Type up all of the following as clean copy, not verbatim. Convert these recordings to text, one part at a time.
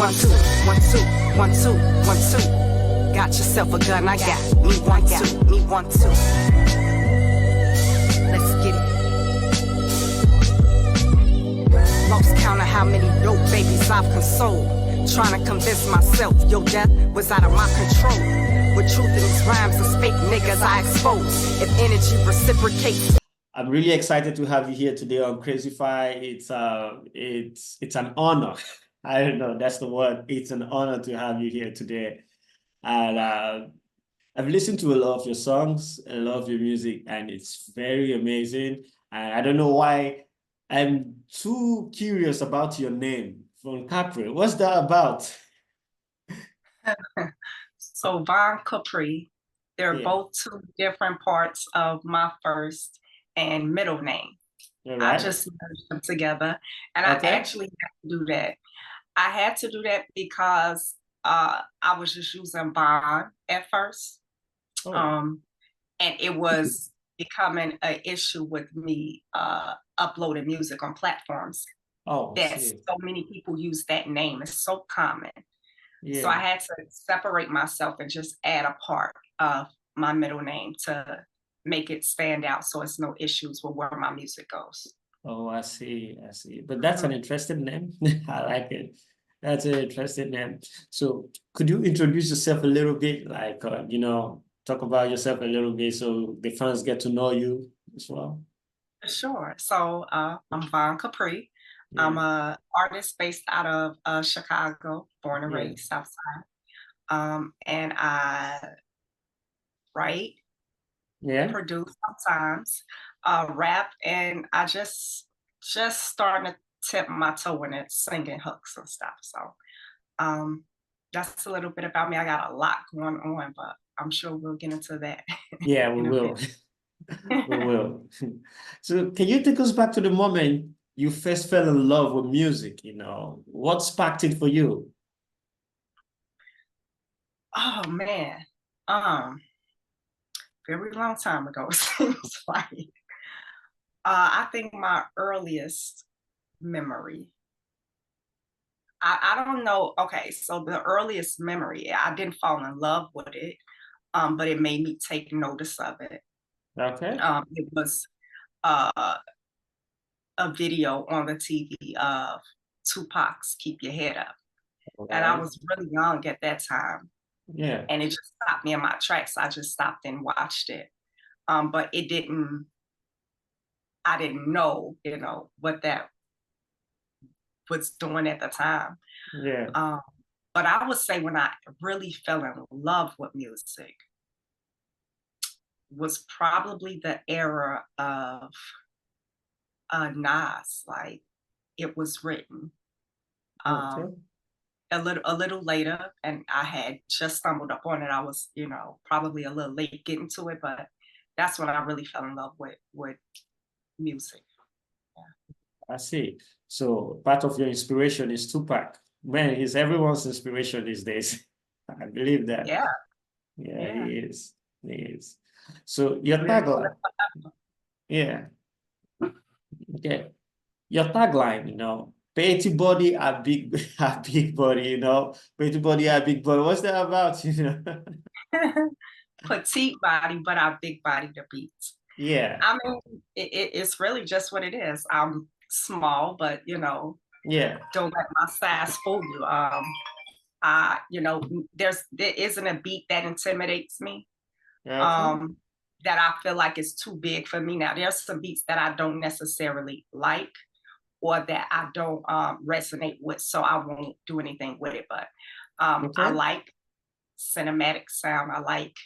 1, 2, 1, 2, 1, 2, 1, 2. Got yourself a gun, I got me 1, 2, me 1, 2. Let's get it. Lost count of how many dope babies I've consoled. Trying to convince myself your death was out of my control. With truth in these rhymes, these fake niggas I expose. If energy reciprocates. I'm really excited to have you here today on Krazyfi. It's an honor. I don't know, that's the word. It's an honor to have you here today. And I've listened to a lot of your songs, a lot of your music, and it's very amazing. And I don't know why I'm too curious about your name, VonKapri. What's that about? So VonKapri, they're both two different parts of my first and middle name. Right. I just merged them together, and I actually had to do that. I had to do that because I was just using Von at first, and it was becoming an issue with me uploading music on platforms. That so many people use that name. It's so common. So I had to separate myself and just add a part of my middle name to make it stand out, so it's no issues with where my music goes. Oh, I see. But that's an interesting name. I like it. That's an interesting name. So could you introduce yourself a little bit, like, talk about yourself a little bit so the fans get to know you as well? Sure. So I'm VonKapri. I'm an artist based out of Chicago, born and raised Southside. And I write, produce sometimes, rap, and I just starting to tip my toe in it, singing hooks and stuff. So that's a little bit about me. I got a lot going on, but I'm sure we'll get into that. Yeah, we will. We will. So can you take us back to the moment you first fell in love with music? What sparked it for you? Oh man, very long time ago, it seems like. I think my earliest memory, I don't know. Okay, so the earliest memory, I didn't fall in love with it, but it made me take notice of it. Okay. It was a video on the TV of Tupac's "Keep Your Head Up," and I was really young at that time. Yeah. And it just stopped me in my tracks. I just stopped and watched it. But I didn't know, what that was doing at the time. Yeah. But I would say when I really fell in love with music was probably the era of Nas, like it was written. A little later, and I had just stumbled upon it. I was, probably a little late getting to it, but that's when I really fell in love with music. I see. So part of your inspiration is Tupac. Man, he's everyone's inspiration these days. I believe that. Yeah. He is. So your tagline. Yeah. Okay. Your tagline, petite body, a big body, petite body, a big body. What's that about, Petite body, but our big body the beats. Yeah. I mean, it's really just what it is. I'm small, but don't let my size fool you. There isn't a beat that intimidates me. That I feel like is too big for me. Now, there's some beats that I don't necessarily like or that I don't resonate with, so I won't do anything with it. But I like cinematic sound. I like,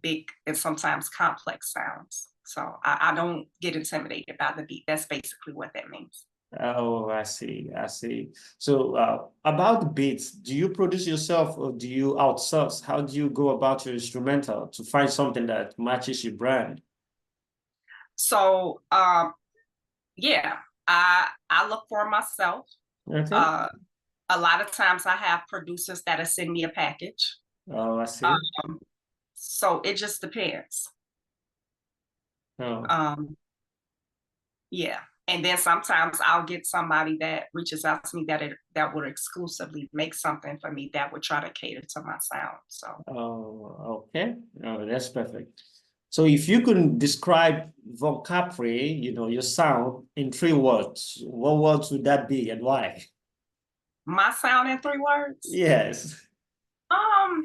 big and sometimes complex sounds. So I don't get intimidated by the beat. That's basically what that means. Oh, I see. So about the beats, do you produce yourself or do you outsource? How do you go about your instrumental to find something that matches your brand? So I look for myself. A lot of times I have producers that send me a package. Oh, I see. So it just depends. Oh. Yeah. And then sometimes I'll get somebody that reaches out to me that would exclusively make something for me that would try to cater to my sound. So. Oh, okay. Oh, that's perfect. So if you could describe VonKapri, your sound in 3 words, what words would that be and why? My sound in 3 words? Yes. I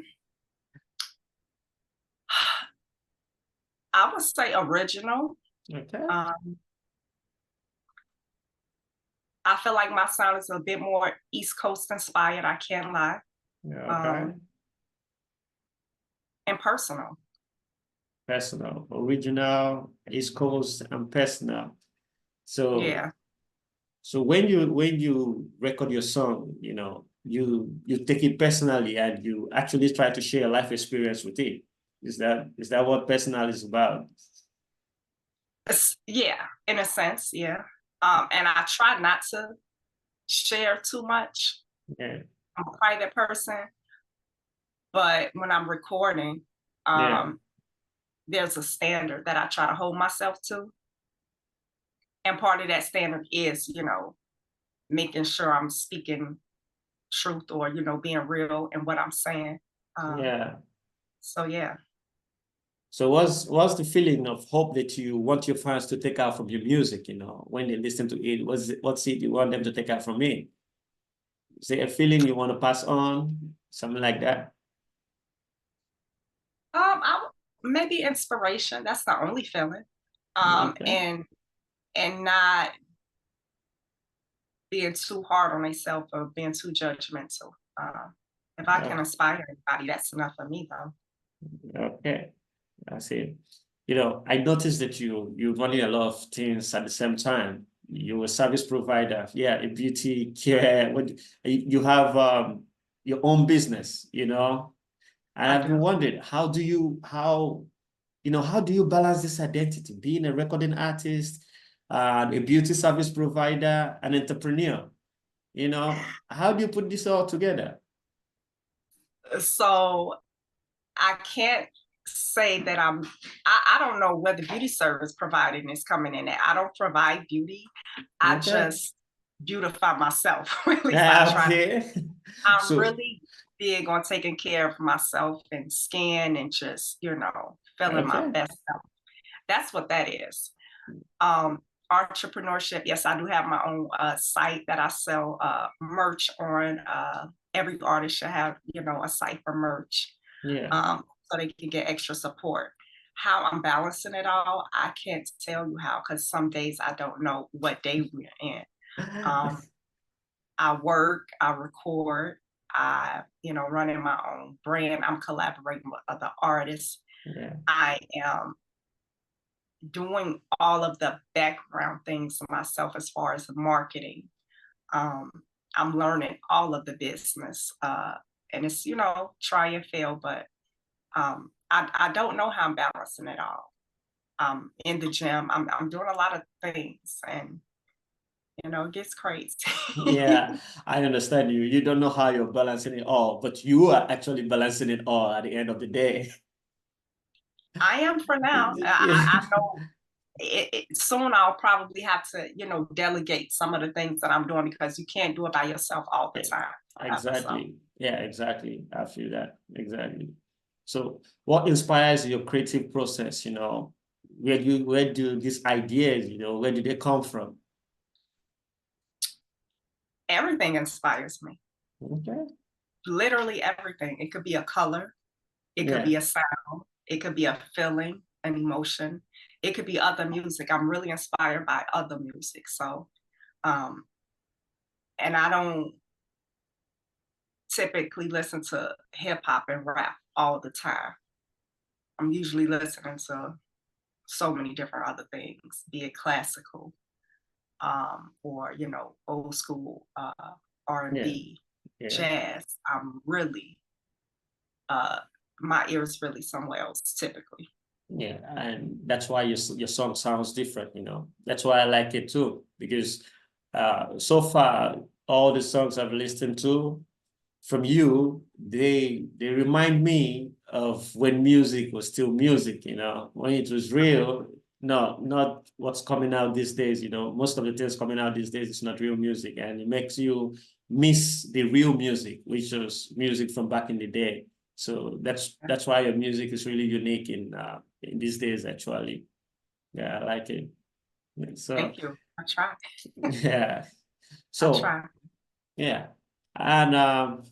would say original. Okay. I feel like my sound is a bit more East Coast inspired, I can't lie. Okay. And personal. Personal, original, East Coast, and personal. So yeah. So when you record your song, you take it personally and you actually try to share a life experience with it. Is that what personal is about? Yeah, in a sense, yeah. And I try not to share too much. Yeah. I'm a private person, but when I'm recording, there's a standard that I try to hold myself to. And part of that standard is, making sure I'm speaking truth or, being real in what I'm saying. Yeah. So, yeah. So what's the feeling of hope that you want your fans to take out from your music, when they listen to it? What's it you want them to take out from it? Is there a feeling you want to pass on? Something like that? Maybe inspiration. That's the only feeling. Okay. And not being too hard on myself or being too judgmental. If I can inspire anybody, that's enough for me, though. Okay, I see. I noticed that you're running a lot of things at the same time. You're a service provider, yeah, a beauty care. You have your own business, and I've been wondering how do you balance this identity, being a recording artist, a beauty service provider, an entrepreneur? How do you put this all together? So I can't say that I don't know where the beauty service providing is coming in at. I don't provide beauty. I just beautify myself. Really, I'm really big on taking care of myself and skin and just, feeling my best self. That's what that is. Entrepreneurship, yes, I do have my own site that I sell merch on. Every artist should have, a site for merch. Yeah. So they can get extra support. How I'm balancing it all, I can't tell you how, because some days I don't know what day we're in. I work, I record, running my own brand. I'm collaborating with other artists. Yeah. I am doing all of the background things myself as far as marketing. I'm learning all of the business. And it's, try and fail, but I don't know how I'm balancing it all. In the gym, I'm doing a lot of things, and it gets crazy. Yeah, I understand you. You don't know how you're balancing it all, but you are actually balancing it all at the end of the day. I am for now. I know soon I'll probably have to, delegate some of the things that I'm doing, because you can't do it by yourself all the time. Exactly. Yeah, exactly. I feel that. Exactly. So what inspires your creative process? Where do these ideas, where do they come from? Everything inspires me. Okay. Literally everything. It could be a color. It could be a sound. It could be a feeling, an emotion. It could be other music. I'm really inspired by other music. So, and I don't typically listen to hip hop and rap all the time. I'm usually listening to so many different other things, be it classical, or old school R&B, jazz. I'm really my ear is really somewhere else typically. Yeah, and that's why your song sounds different. That's why I like it too, because so far all the songs I've listened to from you, they remind me of when music was still music. When it was real. no, not what's coming out these days. You know, most of the things coming out these days is not real music, and it makes you miss the real music, which was music from back in the day. So that's why your music is really unique in these days, actually. Yeah, I like it. So Thank you. I try. yeah. I So try. yeah. And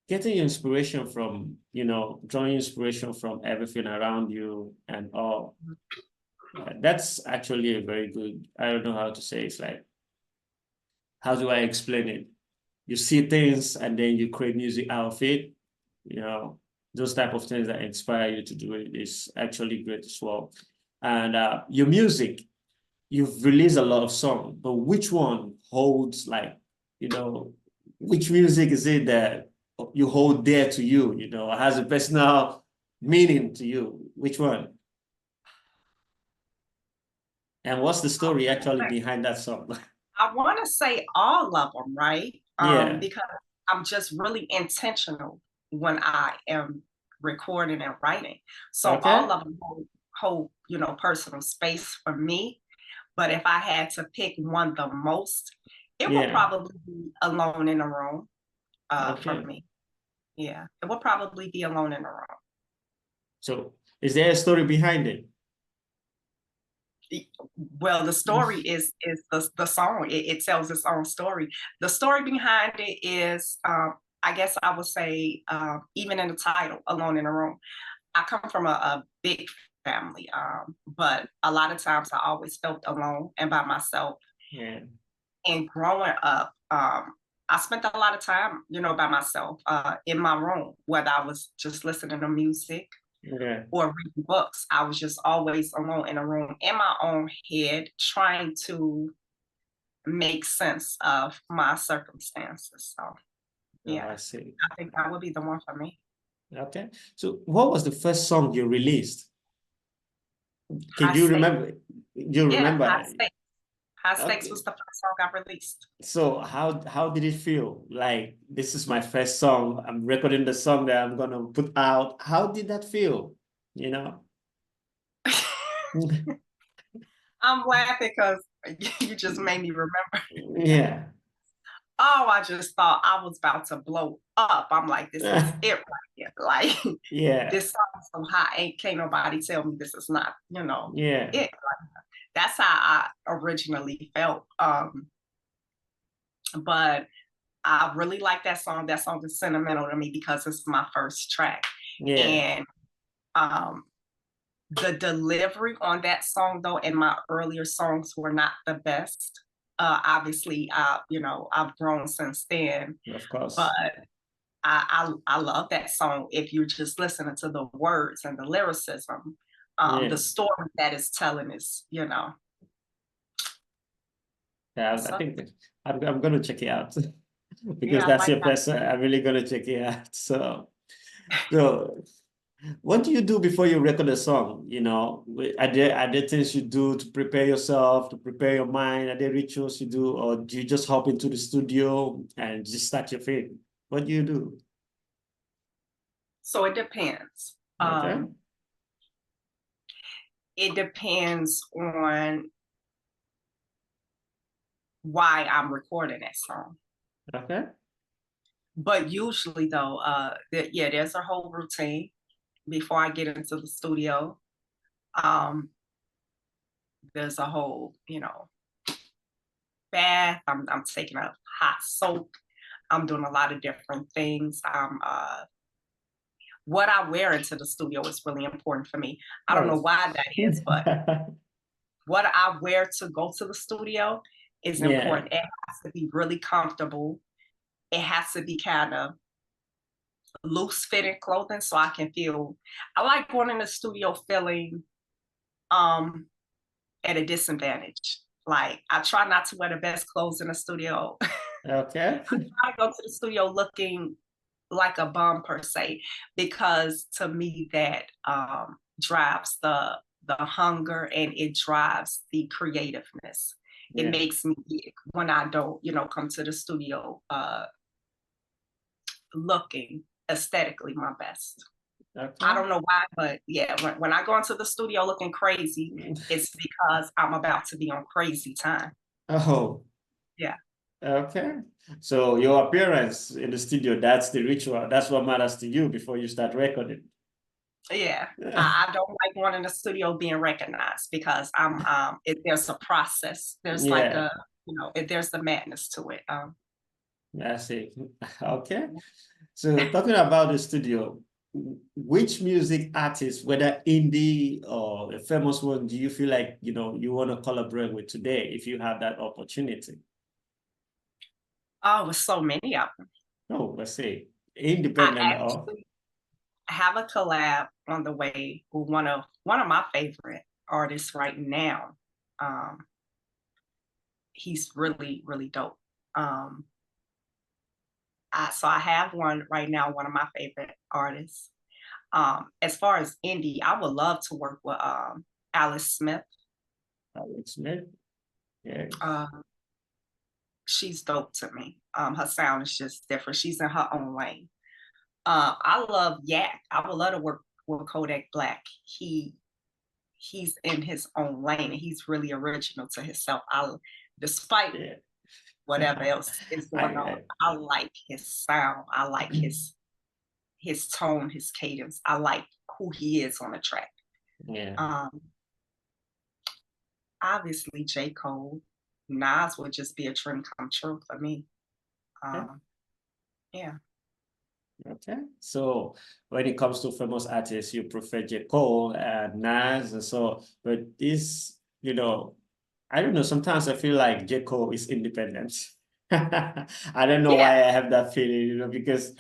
getting inspiration from, you know, drawing inspiration from everything around you and all. That's actually a very good, I don't know how to say, it's like, how do I explain it? You see things and then you create music out of it, you know, those type of things that inspire you to do it is actually great as well. And your music, you've released a lot of songs, but which one holds, like, you know, which music is it that you hold dear to you, you know, has a personal meaning to you? Which one? And what's the story actually behind that song? I want to say all of them, right? Yeah. Because I'm just really intentional when I am recording and writing. So Okay. all of them hold, you know, personal space for me. But if I had to pick one the most, it would Yeah. probably be Alone in the Room for Okay. me. Yeah, it would probably be Alone in the Room. So is there a story behind it? Well, the story is the song. It tells its own story. The story behind it is, I guess I would say, even in the title, Alone in a Room. I come from a big family, but a lot of times I always felt alone and by myself. Yeah. And growing up, I spent a lot of time, you know, by myself in my room, whether I was just listening to music Yeah. or reading books. I was just always alone in a room in my own head, trying to make sense of my circumstances. So, Oh, yeah, I see. I think that would be the one for me. Okay. So what was the first song you released? Can High you Stakes. remember? You Yeah, remember? High Stakes. High Stakes Okay. was the first song I released. So how did it feel? Like, this is my first song. I'm recording the song that I'm gonna put out. How did that feel? You know? I'm laughing because you just made me remember. Yeah. Oh, I just thought I was about to blow up. I'm like, this is it right here. Like, Yeah. this song is so hot. Can't nobody tell me this is not, you know, Yeah. it. That's how I originally felt. But I really like that song. That song is sentimental to me because it's my first track. Yeah. And the delivery on that song, though, and my earlier songs were not the best. Obviously, you know, I've grown since then, Of course. but I love that song. If you're just listening to the words and the lyricism, Yeah. the story that it's telling is, you know. Yeah, I So, think that I'm gonna check it out because yeah, I that's like your person. I'm really gonna check it out. So what do you do before you record a song? You know, are there things you do to prepare yourself, to prepare your mind? Are there rituals you do, or do you just hop into the studio and just start your thing? What do you do? so it depends. Okay. It depends on why I'm recording that song. Okay. But usually, though, yeah, there's a whole routine before I get into the studio. Um, there's a whole, you know, bath. I'm taking a hot soak. I'm doing a lot of different things. What I wear into the studio is really important for me. I don't know Oh. why that is, but what I wear to go to the studio is Yeah. important. It has to be really comfortable. It has to be kind of loose fitting clothing so I can feel. I like going in the studio feeling at a disadvantage. Like, I try not to wear the best clothes in the studio. Okay. I go to the studio looking like a bum per se, because to me that drives the hunger and it drives the creativeness. It Yeah. makes me, when I don't, you know, come to the studio looking aesthetically my best. Okay. I don't know why, but yeah, when I go into the studio looking crazy, it's because I'm about to be on crazy time. Oh. Yeah. Okay. So your appearance in the studio, that's the ritual. That's what matters to you before you start recording. Yeah. I don't like one in the studio being recognized because there's a process. There's like Yeah, there's the madness to it. that's it. Okay. So talking about the studio, which music artist, whether indie or a famous one, do you feel like, you want to collaborate with today if you have that opportunity? Oh, with so many of them. Oh, let's say I independent or actually have a collab on the way with one of my favorite artists right now. Um, he's really, really dope. So I have one right now, one of my favorite artists. As far as indie, I would love to work with Alice Smith. Alex Smith. Yeah. She's dope to me. Her sound is just different. She's in her own lane. I love Yak. I would love to work with Kodak Black. He's in his own lane and he's really original to himself. Despite Yeah. whatever else is going on, I like his sound. I like his tone, his cadence. I like who he is on the track. Yeah. Obviously J. Cole, Nas would just be a dream come true for me. Yeah. Okay. So when it comes to famous artists, you prefer J. Cole and Nas, and so, but this, I don't know, sometimes I feel like J. Cole is independent. I don't know why I have that feeling, because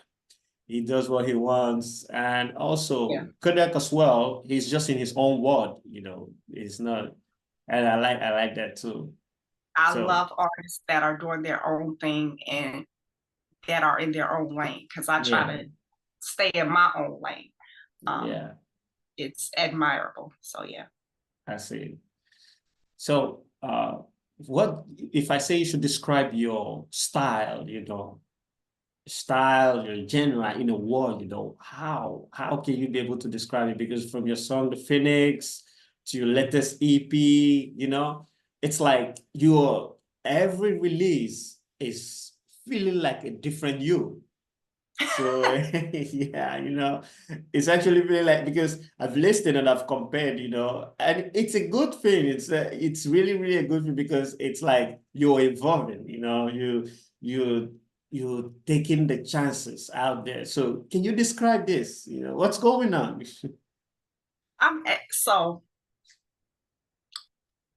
he does what he wants. And also Kodak as well, he's just in his own world, he's not, and I like that too. I love artists that are doing their own thing and that are in their own lane, because I try to stay in my own lane. It's admirable. So yeah. I see. So what if I say you should describe your style, your genre in a word, how can you be able to describe it? Because from your song The Phoenix to your latest EP, it's like your every release is feeling like a different you. So yeah, it's actually really like, because I've listened and I've compared, and it's a good thing. It's really, really a good thing, because it's like you're evolving, you're taking the chances out there. So can you describe this? What's going on? So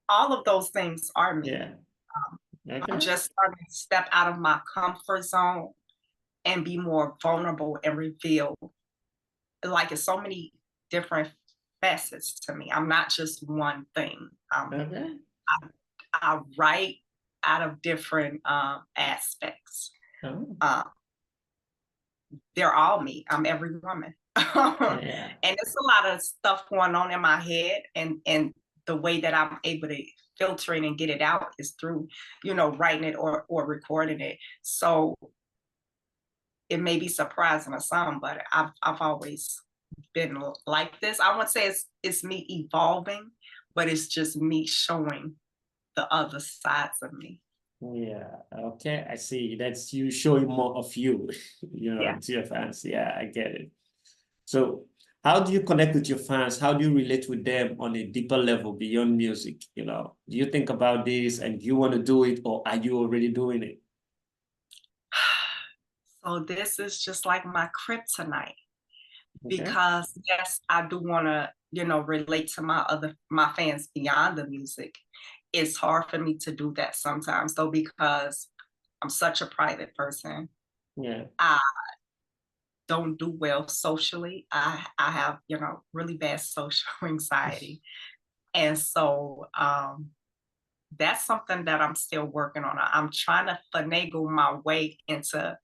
all of those things are me. Yeah. Okay. I'm just starting to step out of my comfort zone and be more vulnerable and reveal. Like, it's so many different facets to me. I'm not just one thing. Okay. I write out of different aspects. They're all me. I'm every woman. And there's a lot of stuff going on in my head, and the way that I'm able to filter it and get it out is through, writing it or recording it. So it may be surprising to some, but I've always been like this. I wouldn't say it's me evolving, but it's just me showing the other sides of me. Yeah. Okay. I see. That's you showing more of you, to your fans. Yeah, I get it. So how do you connect with your fans? How do you relate with them on a deeper level beyond music? Do you think about this and you want to do it, or are you already doing it? So this is just like my kryptonite, because yes, I do want to, relate to my fans beyond the music. It's hard for me to do that sometimes, though, because I'm such a private person. Yeah. I don't do well socially. I have, really bad social anxiety. And so that's something that I'm still working on. I'm trying to finagle my way into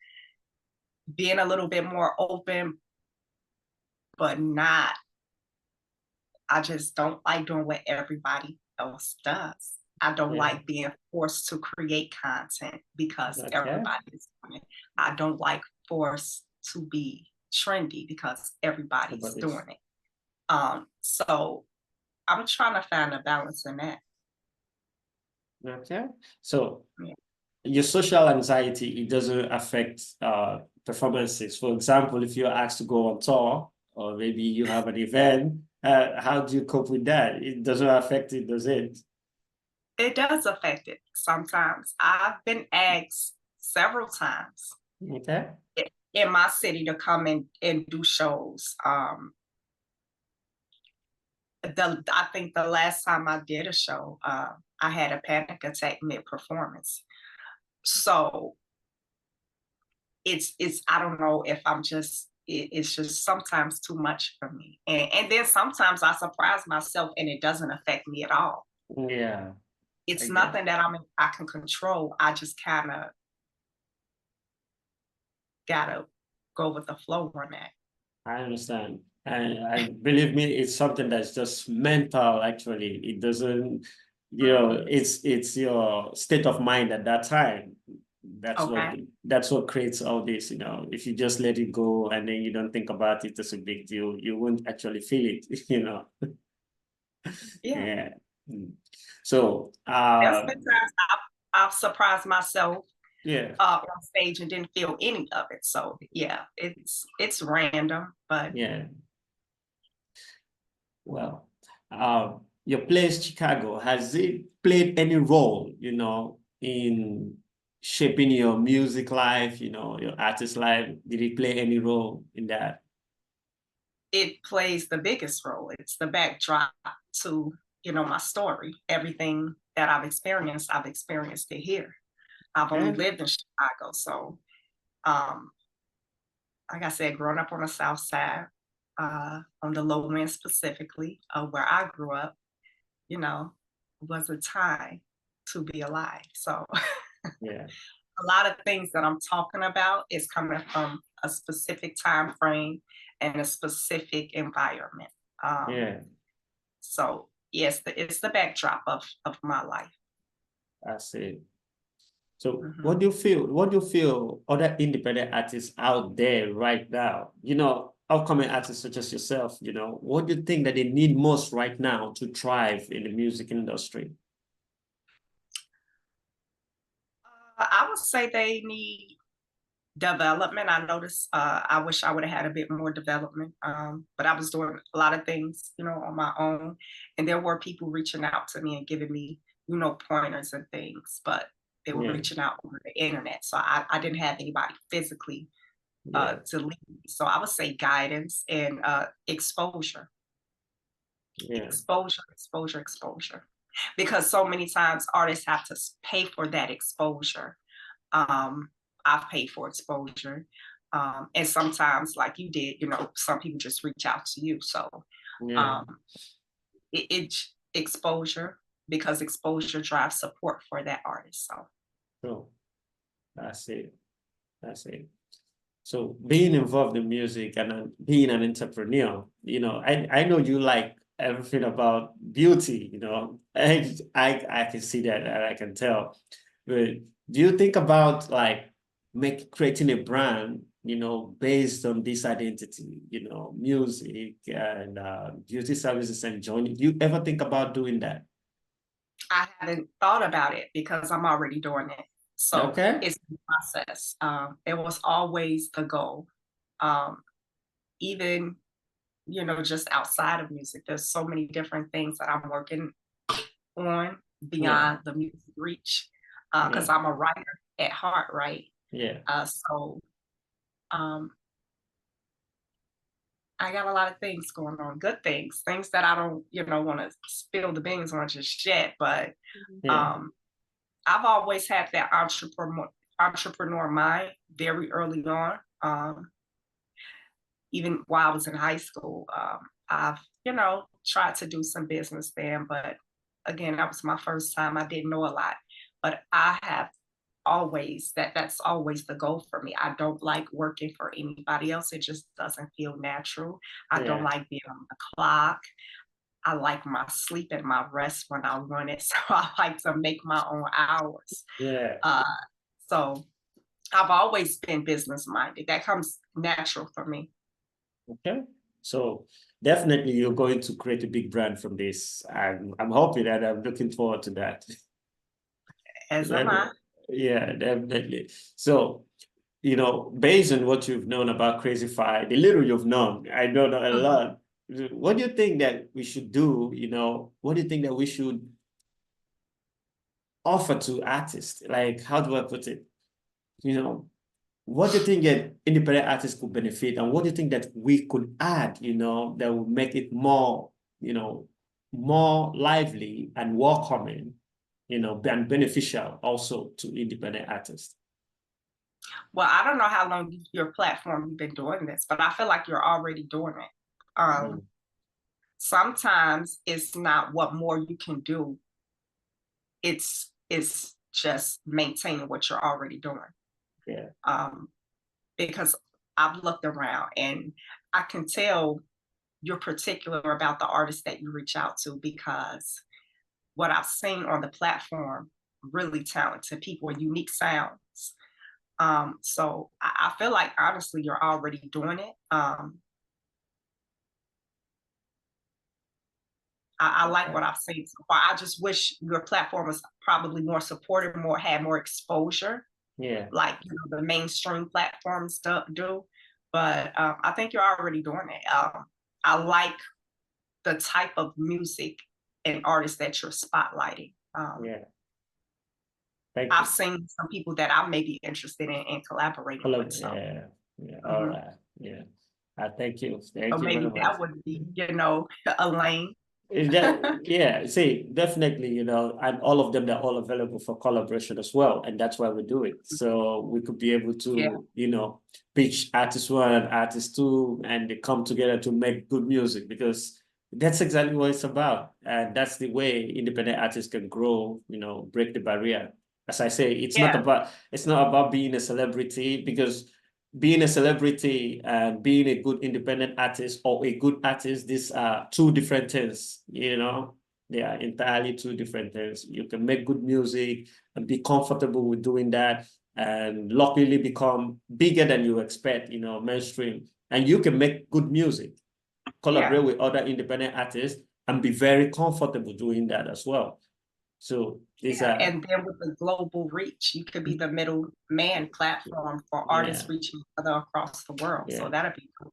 being a little bit more open, but not. I just don't like doing what everybody else does. I don't like being forced to create content because everybody is doing it. I don't like forced to be trendy because everybody's Everybody's- doing it. So I'm trying to find a balance in that. Okay. So Yeah. your social anxiety, it doesn't affect performances. For example, if you're asked to go on tour, or maybe you have an event, how do you cope with that? It doesn't affect it, does it? It does affect it sometimes. I've been asked several times Okay. in my city to come and do shows. I think the last time I did a show, I had a panic attack mid-performance. So it's I don't know if it's just sometimes too much for me. And then sometimes I surprise myself and it doesn't affect me at all. Yeah. It's I get nothing that I can control. I just kind of gotta go with the flow on that. I understand. And believe me, it's something that's just mental, actually. It doesn't, it's your state of mind at that time. Okay. That's what creates all this, If you just let it go and then you don't think about it as a big deal, you won't actually feel it. Yeah. Yeah. Mm. So There's been times I've surprised myself yeah. on stage and didn't feel any of it. So yeah, it's random, but Yeah. Well, your place Chicago, has it played any role, in shaping your music life, your artist life? Did it play any role in that? it plays the biggest role. It's the backdrop to, my story. Everything that I've experienced it here. I've only Yeah. lived in Chicago. So um, like I said, growing up on the South Side, on the low end specifically, where I grew up, was a time to be alive. So Yeah. a lot of things that I'm talking about is coming from a specific time frame and a specific environment. Yeah. So yes, it's the backdrop of my life. I see. So Mhm. what do you feel? What do you feel other independent artists out there right now? Upcoming artists such as yourself, what do you think that they need most right now to thrive in the music industry? I would say they need development. I noticed I wish I would have had a bit more development, but I was doing a lot of things, on my own. And there were people reaching out to me and giving me, pointers and things, but they were Yeah. reaching out over the internet. So I didn't have anybody physically Yeah. to lead me. So I would say guidance and exposure, Yeah. exposure. Because so many times artists have to pay for that exposure. Um, I've paid for exposure. And sometimes, like you did, some people just reach out to you. So Yeah. um, it's exposure because exposure drives support for that artist. So So that's it. That's it. So being involved in music and being an entrepreneur, I know you like everything about beauty, I can see that and I can tell. But do you think about like creating a brand, based on this identity, music and beauty services and joining? Do you ever think about doing that? I haven't thought about it because I'm already doing it. So Okay. it's the process. It was always the goal. Um, even just outside of music, there's so many different things that I'm working on Yeah. beyond the music reach because Yeah. I'm a writer at heart, right? Yeah. So um, I got a lot of things going on, good things that I don't, want to spill the beans on just yet. But Yeah. um, I've always had that entrepreneur mind very early on. Even while I was in high school, I've, tried to do some business then, but again, that was my first time. I didn't know a lot, but I have always that's always the goal for me. I don't like working for anybody else. It just doesn't feel natural. I don't Yeah. like being on the clock. I like my sleep and my rest when I want it. So I like to make my own hours. Yeah. So I've always been business minded. That comes natural for me. Okay. So definitely you're going to create a big brand from this. I'm hoping that I'm looking forward to that. As am I. Yeah, definitely. So, you know, based on what you've known about Krazyfi, the little you've known, I know not a lot. What do you think that we should do? You know, what do you think that we should offer to artists? Like, how do I put it? You know, what do you think that independent artists could benefit, and what do you think that we could add, you know, that would make it more, you know, more lively and welcoming, you know, and beneficial also to independent artists? Well, I don't know how long your platform you've been doing this, but I feel like you're already doing it. Sometimes it's not what more you can do. It's just maintaining what you're already doing. Yeah. Because I've looked around and I can tell you're particular about the artists that you reach out to, because what I've seen on the platform, really talented people with unique sounds. So I feel like honestly you're already doing it. I like what I've seen so far. I just wish your platform was probably more supportive, had more exposure. Yeah. Like, you know, the mainstream platforms do. But I think you're already doing it. I like the type of music and artists that you're spotlighting. Yeah. I've seen some people that I may be interested in collaborating with. So. Yeah. Yeah. All right. Yeah. Thank you. Thank so you maybe very much. that would be, you know, a lane. Yeah, see, definitely, you know, and all of them, they're all available for collaboration as well. And that's why we do it. So we could be able to, you know, pitch artist one and artist two, and they come together to make good music, because that's exactly what it's about. And that's the way independent artists can grow, you know, break the barrier. As I say, it's not about being a celebrity, because being a celebrity and being a good independent artist or a good artist, these are two different things, you know. They are entirely two different things. You can make good music and be comfortable with doing that, and luckily become bigger than you expect, you know, mainstream. And you can make good music, collaborate with other independent artists, and be very comfortable doing that as well. So and then with the global reach, you could be the middleman platform for artists reaching other across the world. So that'd be cool.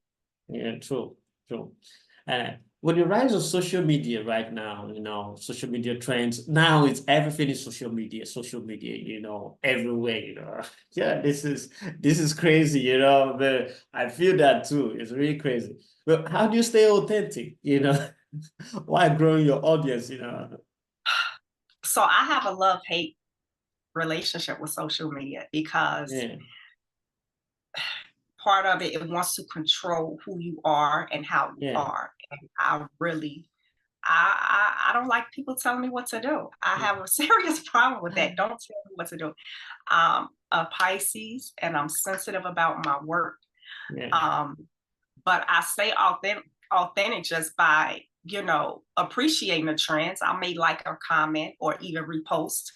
Yeah, true. With the rise of social media right now, you know, social media trends, now it's everything is social media, you know, everywhere, you know. Yeah, this is crazy, you know, but I feel that too. It's really crazy. But how do you stay authentic, you know, while growing your audience, you know? So I have a love-hate relationship with social media, because part of it wants to control who you are and how you are. And I don't like people telling me what to do. I have a serious problem with that. Don't tell me what to do. I'm a Pisces and I'm sensitive about my work. But I stay authentic just by, you know, appreciating the trends. I may like a comment or even repost,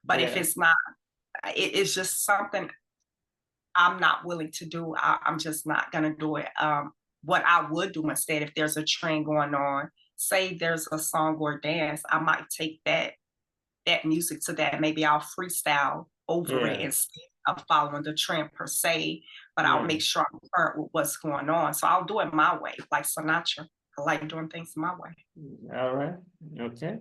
but if it's not, it's just something I'm not willing to do. I'm just not gonna do it. What I would do instead, if there's a trend going on, say there's a song or dance, I might take that music to that. Maybe I'll freestyle over it instead of following the trend per se, but I'll make sure I'm current with what's going on. So I'll do it my way, like Sinatra. I like doing things my way. All right. Okay.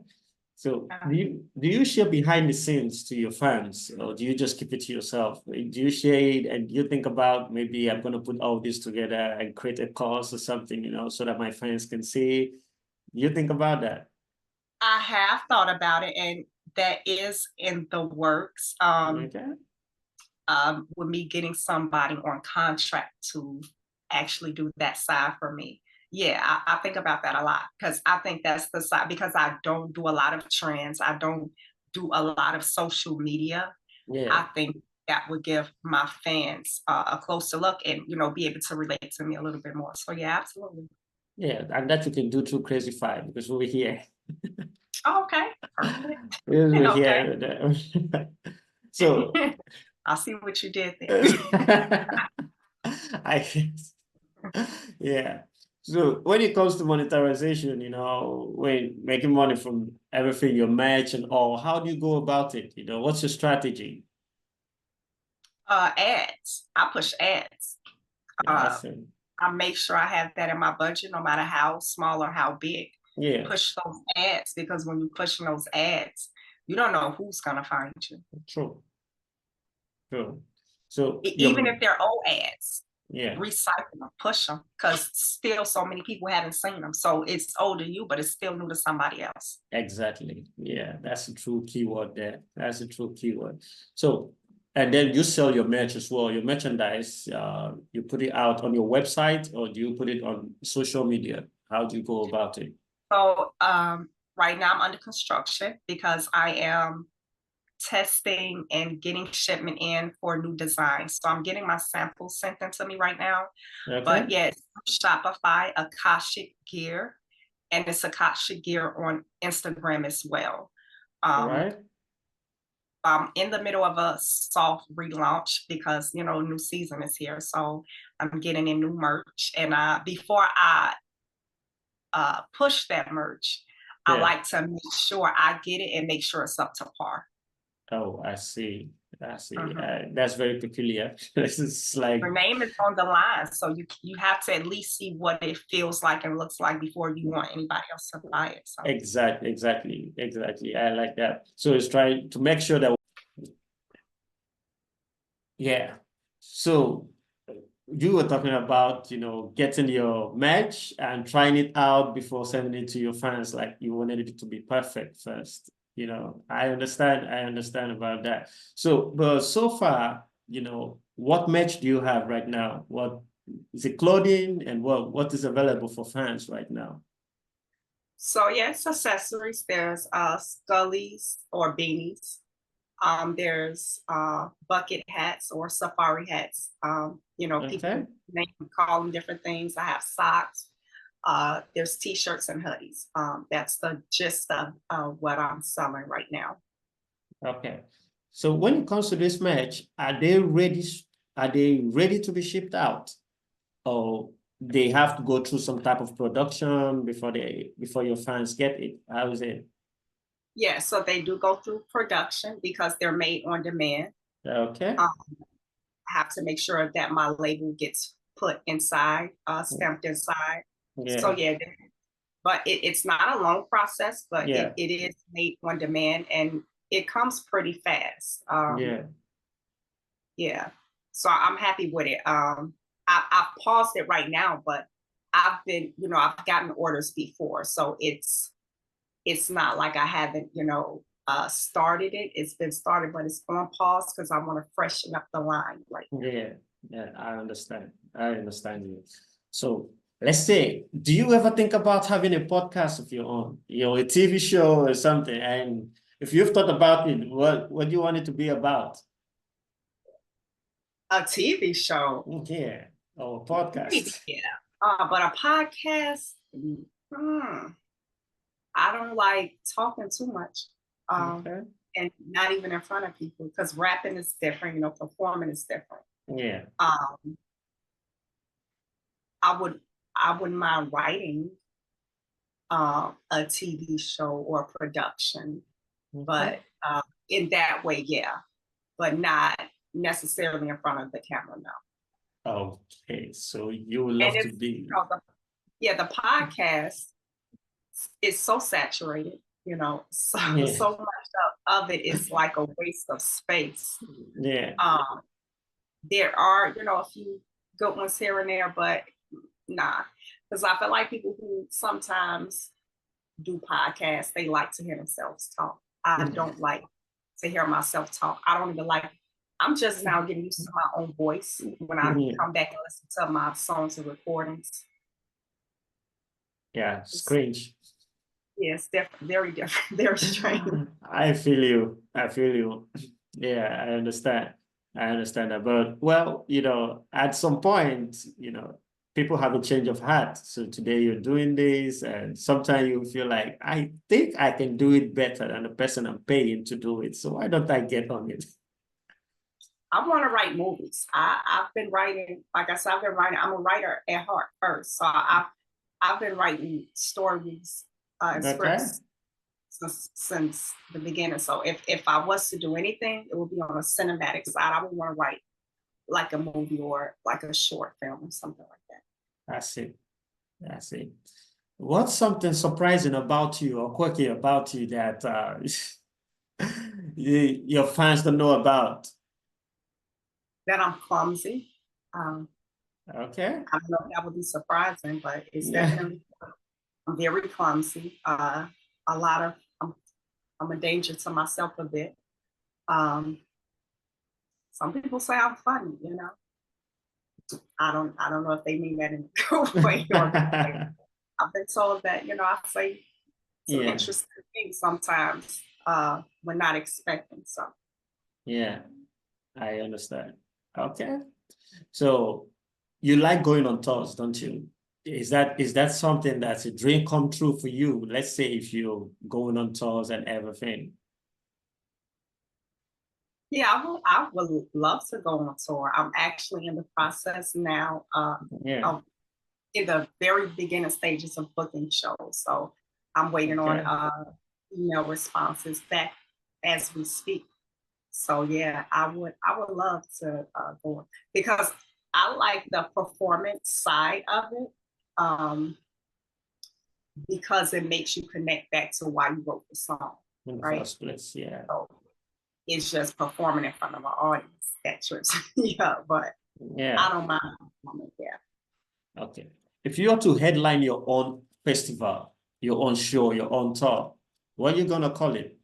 So do you share behind the scenes to your fans, or do you just keep it to yourself? Do you share it, and do you think about, maybe I'm going to put all this together and create a course or something, you know, so that my fans can see? Do you think about that? I have thought about it, and that is in the works. With me getting somebody on contract to actually do that side for me. Yeah, I think about that a lot, because I think that's the side, because I don't do a lot of trends. I don't do a lot of social media. I think that would give my fans a closer look and, you know, be able to relate to me a little bit more. So yeah, absolutely. Yeah, and that you can do through Krazyfi, because we're here. Oh, okay. Perfect. We're here. So I'll see what you did there. Yeah. So when it comes to monetization, when making money from everything, your merch and all, how do you go about it? What's your strategy? Ads. I push ads. Awesome. I make sure I have that in my budget, no matter how small or how big. Yeah. Push those ads, because when you're pushing those ads, you don't know who's gonna find you. True. True. So Even if they're old ads, yeah, recycle them, push them, because still so many people haven't seen them. So it's old to you, but it's still new to somebody else. exactly. Yeah, that's a true keyword there. That's a true keyword. So, and then you sell your merch as well, your merchandise, you put it out on your website, or do you put it on social media? How do you go about it? So right now I'm under construction because I am testing and getting shipment in for new designs. So I'm getting my samples sent into me right now. Okay. But yes, Shopify, Akashic Gear, and it's Akashic Gear on Instagram as well. All right. I'm in the middle of a soft relaunch because, new season is here. So I'm getting in new merch. And before I push that merch, Yeah. I like to make sure I get it and make sure it's up to par. Oh, I see. I see. That's very peculiar. This is like your name is on the line, so you have to at least see what it feels like and looks like before you want anybody else to buy it. So. Exactly. I like that. So it's trying to make sure that, yeah. So you were talking about, getting your match and trying it out before sending it to your fans. Like you wanted it to be perfect first. I understand about that. So, but so far, what match do you have right now? What is it, clothing, and what is available for fans right now? So yes, accessories. There's scullies or beanies. There's bucket hats or safari hats. People call them different things. I have socks. There's t-shirts and hoodies. That's the gist of what I'm selling right now. Okay. So when it comes to this match, are they ready? Are they ready to be shipped out, or they have to go through some type of production before your fans get it? How is it? Yeah, so they do go through production because they're made on demand. Okay. I have to make sure that my label gets put inside, stamped inside. Yeah. So yeah, but it's not a long process, but it is made on demand, and it comes pretty fast. Yeah. So I'm happy with it. I've paused it right now, but I've been, I've gotten orders before, so it's not like I haven't, started it. It's been started, but it's on pause because I want to freshen up the line right now. Yeah, I understand you. So let's say, do you ever think about having a podcast of your own, a TV show or something? And if you've thought about it, what do you want it to be about? A TV show? Yeah, or a podcast? Yeah, but a podcast, I don't like talking too much. And not even in front of people, because rapping is different, performing is different. Yeah. I wouldn't mind writing a TV show or production, but in that way, yeah, but not necessarily in front of the camera, no. Okay, so you would love to be. The podcast is so saturated, so much of it is like a waste of space. Yeah. There are, a few good ones here and there, but nah, because I feel like people who sometimes do podcasts, they like to hear themselves talk. I don't like to hear myself talk. I don't even like. I'm just now getting used to my own voice when I come back and listen to my songs and recordings. Yeah, it's cringe. Yes, very different, very strange. I feel you. Yeah, I understand that. But well, at some point, people have a change of heart. So today you're doing this, and sometimes you feel like, I think I can do it better than the person I'm paying to do it. So why don't I get on it? I want to write movies. I've been writing, like I said, I've been writing. I'm a writer at heart first, so I've been writing stories and Okay. scripts since the beginning. So if I was to do anything, it would be on a cinematic side. I would want to write like a movie or like a short film or something like that. That's it. That's it. What's something surprising about you or quirky about you that your fans don't know about? That I'm clumsy. Okay. I don't know if that would be surprising, but it's Yeah. definitely, I'm very clumsy. A lot of, I'm a danger to myself a bit. Some people say I'm funny, you know. I don't know if they mean that in a good way or bad way. I've been told that, you know, I say some Yeah. interesting things sometimes when not expecting something. Yeah, I understand. Okay. So you like going on tours, don't you? Is that something that's a dream come true for you? Let's say if you're going on tours and everything. Yeah, I would love to go on tour. I'm actually in the process now Yeah. of in the very beginning stages of booking shows. So I'm waiting Okay. on email responses back as we speak. So yeah, I would love to go because I like the performance side of it because it makes you connect back to why you wrote the song, In the right? first place, yeah. So it's just performing in front of an audience that trips me up, but Yeah. I don't mind performing there. Okay. If you are to headline your own festival, your own show, your own tour, what are you gonna call it?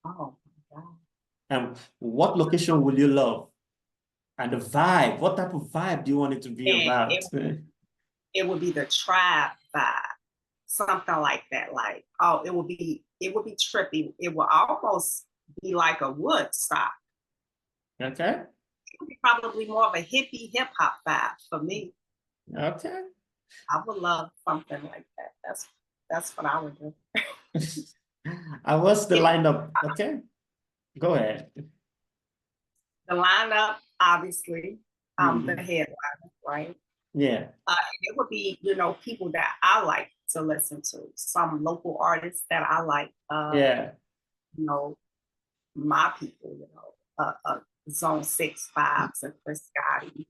Oh my God. And what location will you love? And the vibe, what type of vibe do you want it to be And about? it would be the tribe vibe, something like that. Like, oh, it would be trippy. It would almost be like a Woodstock. Okay. It would be probably more of a hippie hip hop vibe for me. Okay. I would love something like that. That's what I would do. And what's the lineup? Okay. Go ahead. The lineup, obviously, the headliner, right? Yeah. It would be, you know, people that I like to listen to, some local artists that I like. Yeah. You know, my people, you know, Zone 6 Vibes and Chris Gotti,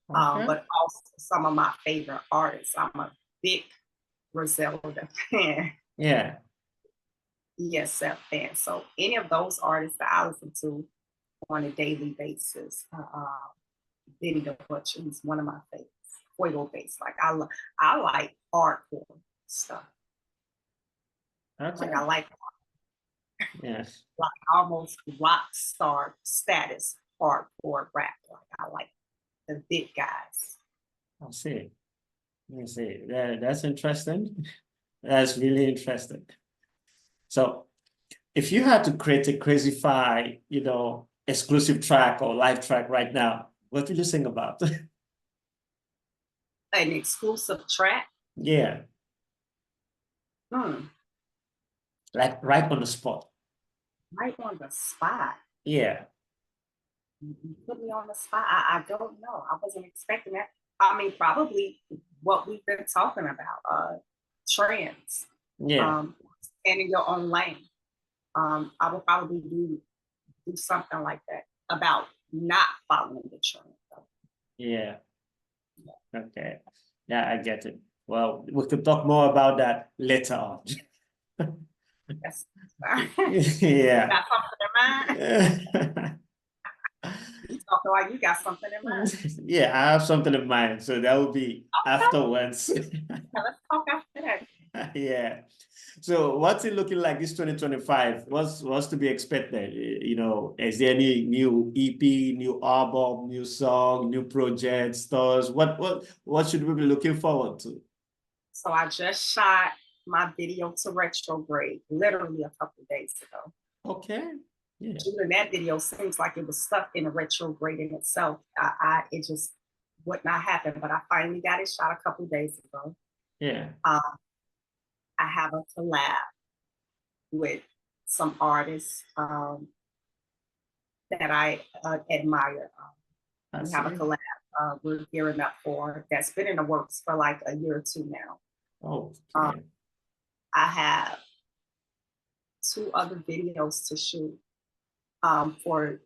Okay. but also some of my favorite artists. I'm a big Griselda fan, Yeah. ESF fan. So any of those artists that I listen to on a daily basis, Benny the Butcher, he's one of my favorites. Fuego Bass, like I like hardcore stuff. Okay. Like I like Yes. like almost rock star status hardcore rap. Like I like the big guys. I see. I see. That's interesting. That's really interesting. So if you had to create a Krazyfi, you know, exclusive track or live track right now, what would you sing about? An exclusive track. Yeah. Like right on the spot. Right on the spot. Yeah. You put me on the spot. I don't know. I wasn't expecting that. I mean, probably what we've been talking about, trends. Yeah. And in your own lane. I would probably do something like that about not following the trend. Yeah. Okay. Yeah, I get it. Well, we could talk more about that later on. That's Yeah. got something in mind? You talking like you got something in mind. Yeah, I have something in mind. So that will be afterwards. Let's talk after that. Yeah. So what's it looking like this 2025? What's to be expected? You know, is there any new EP, new album, new song, new projects, stars? What should we be looking forward to? So I just shot my video to Retrograde literally a couple of days ago. Okay. Yeah. Shooting that video seems like it was stuck in a retrograde in itself. It just would not happen, but I finally got it shot a couple of days ago. Yeah. I have a collab with some artists. that I admire. We have a see. collab we're gearing up for that's been in the works for like a year or two now. Oh, okay. I have 2 other videos to shoot for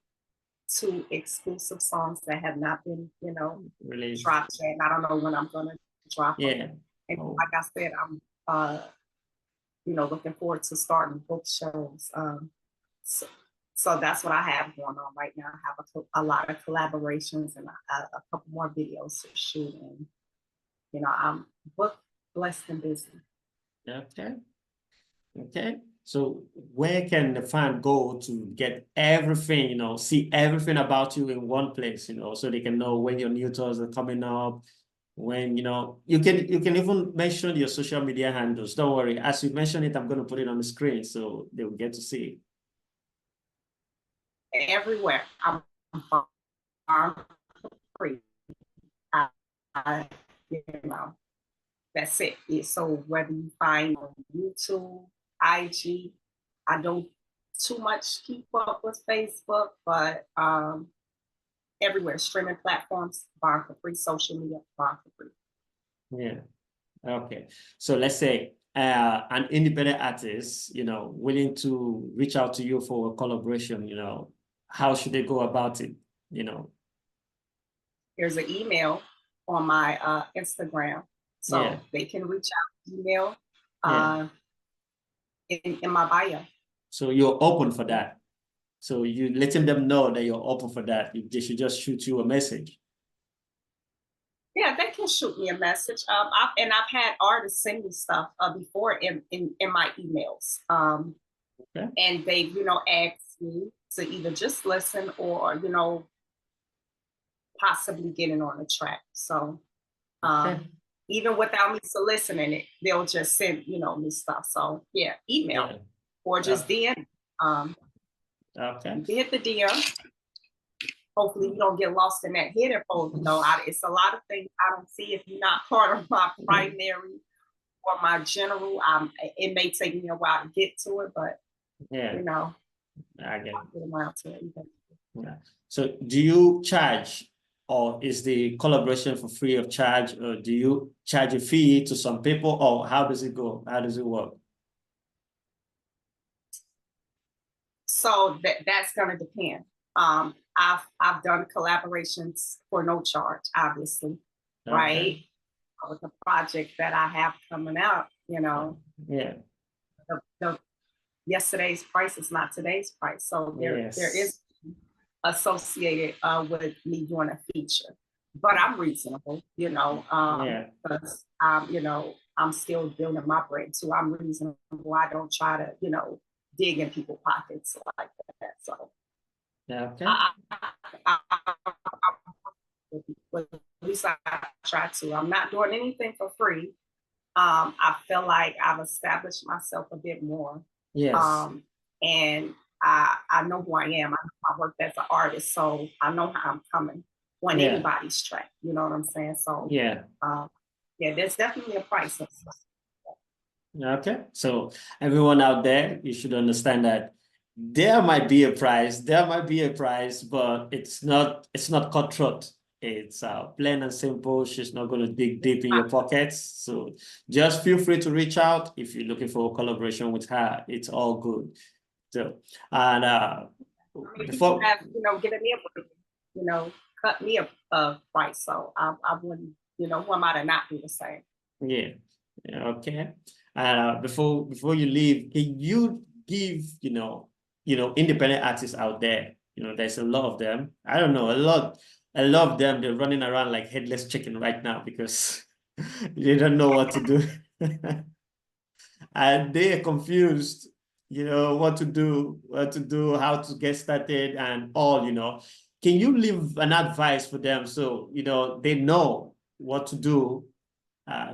2 exclusive songs that have not been, you know, Really? dropped yet. And I don't know when I'm gonna drop them. Yeah. And Oh. like I said, I'm you know, looking forward to starting book shows. So that's what I have going on right now. I have a lot of collaborations and a couple more videos to shoot. And, you know, I'm booked, blessed, and busy. Okay. Okay. So where can the fan go to get everything, you know, see everything about you in one place, you know, so they can know when your new tours are coming up, when, you know, you can even mention your social media handles. Don't worry. As you mention it, I'm going to put it on the screen so they will get to see it. Everywhere. I'm free. You know, that's it. So whether you find on YouTube, IG, I don't too much keep up with Facebook, but everywhere, streaming platforms, VonKapri, social media, VonKapri. Yeah. Okay. So let's say an independent artist, you know, willing to reach out to you for a collaboration, you know, how should they go about it? You know, there's an email on my Instagram, so they can reach out, email in my bio. So you're open for that. So you letting them know that you're open for that. They should just shoot you a message. Yeah, they can shoot me a message. I've had artists send me stuff before in my emails. And they, you know, asked me to either just listen or, you know, possibly getting on the track. So even without me soliciting it, they'll just send, you know, me stuff. So yeah, email or just DM. You hit the DM. Hopefully you don't get lost in that hidden folder. You know, it's a lot of things I don't see if you're not part of my primary or my general. It may take me a while to get to it, but you know, I get it around to it. Yeah. So do you charge, or is the collaboration for free of charge, or do you charge a fee to some people, or how does it go? How does it work? So that's gonna depend. I've done collaborations for no charge, obviously, right? With the project that I have coming out, you know. Yesterday's price is not today's price, so there is associated with me doing a feature, but I'm reasonable, you know, because you know, I'm still building my brand too. I'm reasonable. I don't try to, you know, dig in people's pockets like that. So at least I try to. I'm not doing anything for free. I feel like I've established myself a bit more. And I know who I am. I know my work as an artist, so I know how I'm coming on anybody's track. You know what I'm saying? So there's definitely a price. Okay, so everyone out there, you should understand that there might be a price, but it's not cutthroat. It's plain and simple. She's not going to dig deep in your pockets. So just feel free to reach out if you're looking for a collaboration with her. It's all good. So, and before have, you know, given me a, you know, cut me a price. So I wouldn't, you know, who am I to not do the same? Yeah. Okay. Before you leave, can you give, you know, independent artists out there, you know, there's a lot of them. I don't know, a lot of them, they're running around like headless chicken right now because they don't know what to do. And they're confused, you know, what to do, how to get started and all, you know. Can you leave an advice for them so, you know, they know what to do?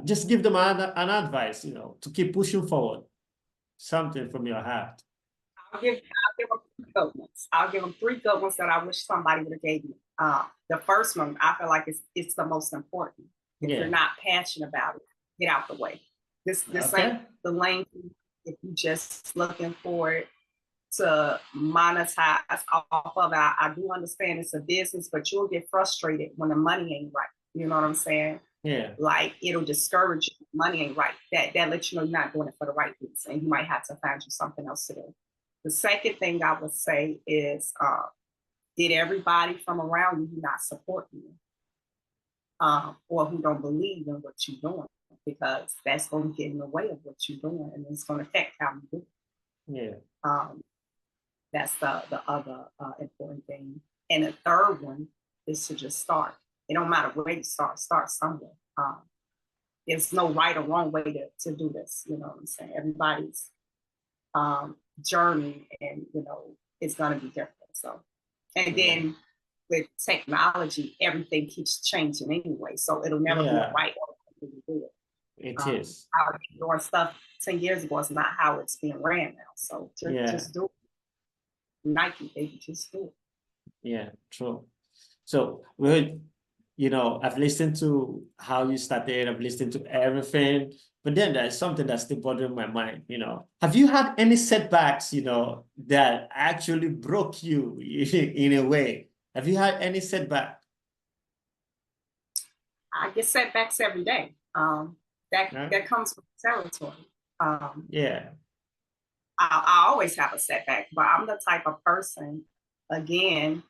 Just give them an advice, you know, to keep pushing forward. Something from your heart. I'll give them 3 good ones. I'll give them 3 good ones that I wish somebody would have gave me. The first one, I feel like it's the most important. If you're not passionate about it, get out the way. This ain't the lane if you just looking for it to monetize off of it. I do understand it's a business, but you'll get frustrated when the money ain't right. You know what I'm saying? Yeah. Like it'll discourage you. Money ain't right. That lets you know you're not doing it for the right reason, and you might have to find you something else to do. The second thing I would say is, did everybody from around you not support you, or who don't believe in what you're doing? Because that's going to get in the way of what you're doing, and it's going to affect how you do it. Yeah. That's the other important thing. And the third one is to just start. It don't matter where you start somewhere. There's no right or wrong way to do this. You know what I'm saying? Everybody's journey, and it's gonna be different. So, and then with technology, everything keeps changing anyway. So it'll never be a right or wrong way to do it. It is. How doing stuff 10 years ago is not how it's being ran now. So just do it. Nike, baby, just do it. Yeah, true. So I've listened to how you started, I've listened to everything, but then there's something that's still bothering my mind. Have you had any setbacks, that actually broke you in a way? Have you had any setback? I get setbacks every day. That comes with territory. Yeah. I always have a setback, but I'm the type of person, again,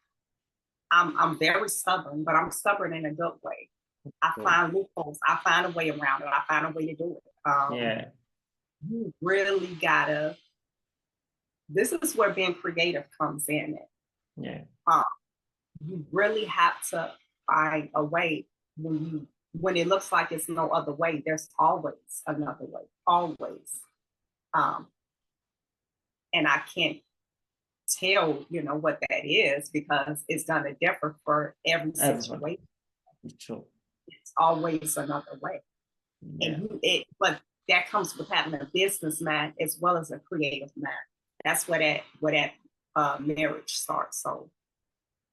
I'm very stubborn, but I'm stubborn in a good way. I find loopholes. I find a way around it. I find a way to do it. You really gotta, this is where being creative comes in. You really have to find a way. When it looks like it's no other way, there's always another way, always. And I can't tell, what that is, because it's gonna differ for every situation. True. It's always another way. But that comes with having a business mind as well as a creative mind. That's where that marriage starts. So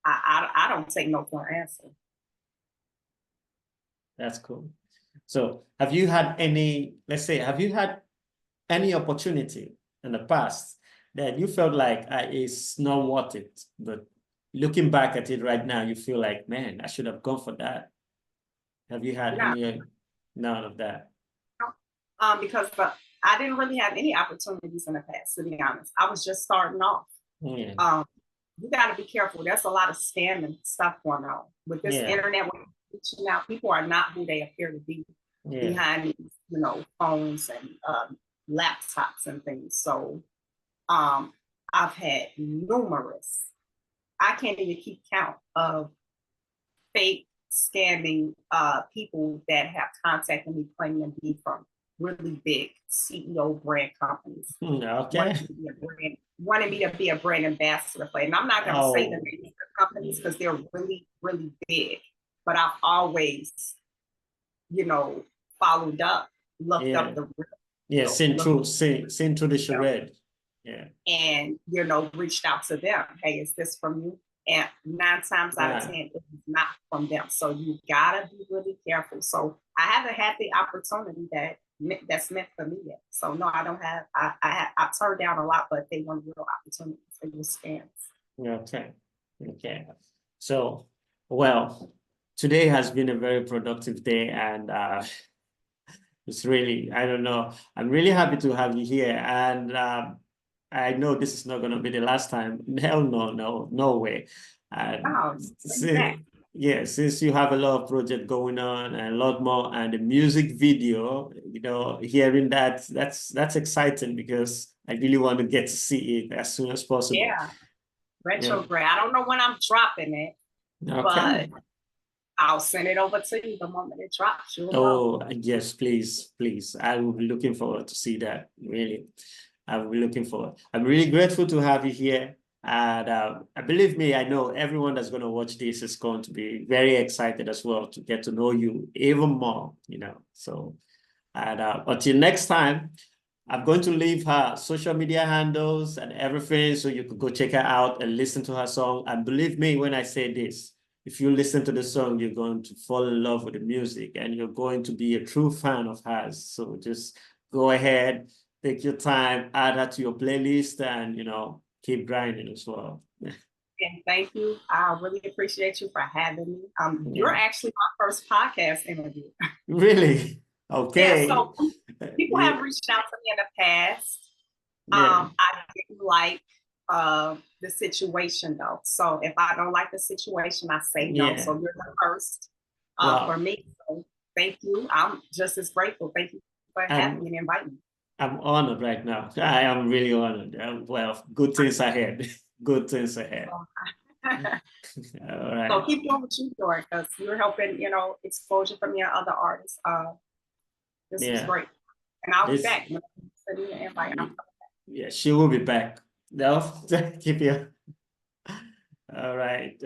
I don't take no for an answer. That's cool. So have you had any opportunity in the past that you felt like it's not worth it, but looking back at it right now, you feel like, man, I should have gone for that? Have you had none of that? Because I didn't really have any opportunities in the past, to be honest. I was just starting off. You got to be careful. There's a lot of scamming stuff going on with this internet. Reaching out, people are not who they appear to be behind these, phones and laptops and things. So I've had numerous, I can't even keep count of fake scamming people that have contacted me claiming to be from really big CEO brand companies. Wanting me to be a brand ambassador for it. And I'm not going to say the names of the companies because they're really, really big. But I've always, followed up, looked up the seen through the charade. And reached out to them. Hey, is this from you? And 9 times out of 10, it's not from them. So you gotta be really careful. So I haven't had the opportunity that's meant for me yet. So no, I don't have. I turned down a lot, but they weren't real opportunities. They were scams. Okay. So, well, today has been a very productive day, and it's really, I don't know, I'm really happy to have you here, and I know this is not going to be the last time. Hell no way. Since you have a lot of project going on and a lot more, and the music video, hearing that's exciting, because I really want to get to see it as soon as possible. Retrograde. I don't know when I'm dropping it, but I'll send it over to you the moment it drops. Yes, please. I will be looking forward to see that. Really, I will be looking forward. I'm really grateful to have you here. And believe me, I know everyone that's going to watch this is going to be very excited as well to get to know you even more, So, and until next time, I'm going to leave her social media handles and everything, so you could go check her out and listen to her song. And believe me when I say this, if you listen to the song, you're going to fall in love with the music, and you're going to be a true fan of hers. So just go ahead, take your time, add her to your playlist, and keep grinding as well. And thank you. I really appreciate you for having me. You're actually my first podcast interview. Really? Okay. Yeah, so people have reached out to me in the past. Yeah. I didn't like the situation though. So if I don't like the situation, I say no. Yeah. So you're the first Wow. for me. So thank you. I'm just as grateful. Thank you for having me and inviting me. I'm honored right now. I am really honored. Well, good things ahead. Good things ahead. All right. So keep doing what you're doing because you're helping, you know, exposure from your other artists. This is great. And I'll be back. Yeah, she will be back. No, keep you. All right.